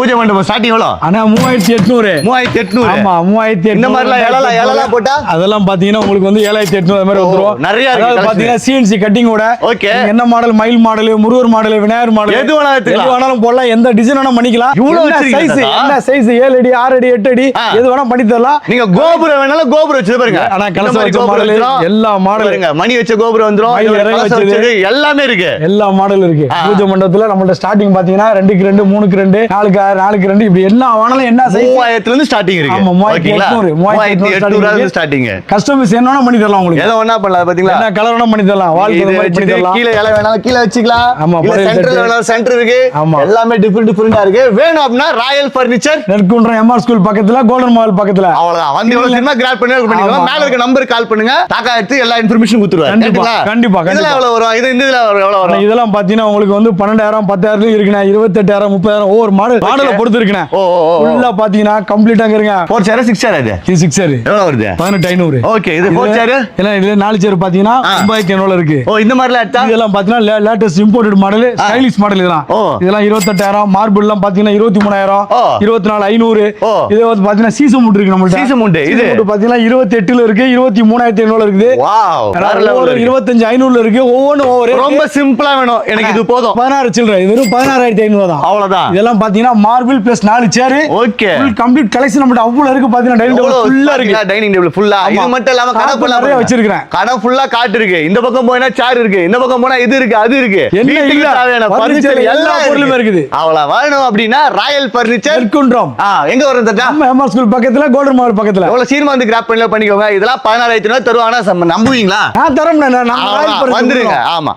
பூஜை மண்டபம் ஸ்டார்டிங் எவ்வளோ? ஆனா 3800. 3800. ஆமா 3800. இந்த மாதிரிலாம் எல்லாம் போட்டா அதெல்லாம் பாத்தீங்கன்னா உங்களுக்கு வந்து 7800 மாதிரி வந்துரும். நிறைய அதாவது பாத்தீங்கன்னா சிஎன்சி கட்டிங்கோட என்ன மாடல், மயில் model, Murugar model, Vinayagar model எது வேணாலும் போடலாம். எந்த டிசைன் வேணா பண்ணிக்கலாம். சைஸ் என்ன சைஸ் 7 அடி 6 அடி 8 அடி எது வேணா பண்ணி தரலாம். நீங்க கோபுரம் வேணாலும் கோபுரம் வச்சு பாருங்க. ஆனா கலச வச்ச மாடல் எல்லா மாடல் மணி வச்ச கோபுரம் வந்துரும். எல்லாமே இருக்கு. எல்லா மாடல் இருக்கு. பூஜை மண்டபத்துல நம்மள்ட்ட ஸ்டார்டிங் பாத்தீங்கன்னா 2க்கு 2 3க்கு 2 4க்கு 6 4க்கு 2 இப்படி எல்லா வானலும் என்ன சைஸ் 3000 ல இருந்து ஸ்டார்டிங் இருக்கு. ஆமா 3800 ஸ்டார்டிங். கஸ்டமைஸ் என்ன வேணா பண்ணி தரலாம் உங்களுக்கு. ஏதோ ஒண்ணா பண்ணலாம் பாத்தீங்களா? என்ன கலர் வேணா பண்ணி தரலாம். வால் கலர் பண்ணி தரலாம். கீழ இலை வேணாலும் கீழ வச்சுக்கலாம். ஆமா சென்டர்ல வேணாலும் சென்டர் இருக்கு. எல்லாமே டிஃபரெண்டா இருக்கு. வேணும் அப்படினா Royal furniture Nerkundram MR school பக்கத்துல கோல்டன் மால் பக்கத்துல. அவ்வளவுதான். வந்து எவ்வளவு சினிமா கிராப் பண்ணிக்கலாம். மேல இருக்க நம்பர் கால் பண்ணுங்க. தாக்கா எடுத்து எல்லா இன்ஃபர்மேஷன் கொடுத்துருவாரு. கண்டிப்பா இதெல்லாம் எவ்வளவு வரும்? இதுல எவ்வளவு வரும்? இதெல்லாம் பாத்தீங்கன்னா உங்களுக்கு வந்து 12000 10000 இருக்குண்ணே. 28000 30000 ஒவ்வொரு மாடலை பொறுத்து இருக்குண்ணே. ஃபுல்லா பாத்தீங்கன்னா கம்ப்ளீட்டா இருங்க. 4 சேர் 6 சேர் இது 6 சேர் எவ்வளவு வருது? 18500. ஓகே. இது 4 சேர் எல்லாம் இதுல 4 சேர் பாத்தீங்கன்னா 9800 இருக்கு. இந்த மாதிரிலாம் எடுத்தா இதெல்லாம் பாத்தீங்கன்னா latest imported model, stylish model இதெல்லாம். இதெல்லாம் 28000. மார்பிள் எல்லாம் பாத்தீங்கன்னா 23000 24500. இது வந்து பாத்தீங்கன்னா சீசம் மூட் இருக்கு நம்மள்ட்ட. சீசம் மூட் இது பாத்தீங்கன்னா 28 ல இருக்கு, 23500 இருக்குது. வாவ். 25500 இருக்கு. ஒவ்வொரு ரொம்ப சிம்பிளா வேணும் எனக்கு இது போதும். 16 சில்ற. இது வெறும் 16500 தான். அவ்வளவுதான். இதெல்லாம் பாத்தீங்கன்னா மார்பிள் பிளஸ் 4 சேர். ஓகே. ஃபுல் கம்ப்ளீட் கலெக்ஷன் நம்மட்ட அவ்வளவு இருக்கு. பாத்தீங்கன்னா டைனிங் டேபிள் ஃபுல்லா இருக்கு. டைனிங் டேபிள் ஃபுல்லா. இது மட்டும் இல்லாம கடை ஃபுல்லா நிறைய வச்சிருக்கேன். கடை ஃபுல்லா காட் இருக்கு. இந்த பக்கம் போனா சேர் இருக்கு, இந்த பக்கம் போனா இது இருக்கு, அது இருக்கு. வீட்டுக்கு தேவையான ஃபர்னிச்சர் எல்லா பொருளுமே இருக்குது. அவ்வளவு வேணும் அப்படினா ராயல் ஃபர்னிச்சர் நெற்குன்றம். எங்க வரும் தட்டா? நம்ம எம்ஆர் ஸ்கூல் பக்கத்துல கோல்டன் மால் பக்கத்துல. எவ்வளவு சீக்கிரமா வந்து கிராப் பண்ணிக்கோங்க. இதெல்லாம் 16500 தருவாங்கன்னா நம்புவீங்களா? நான் தரேன். நான் ராயல் ஃபர்னிச்சர் வந்துருங்க. ஆமா.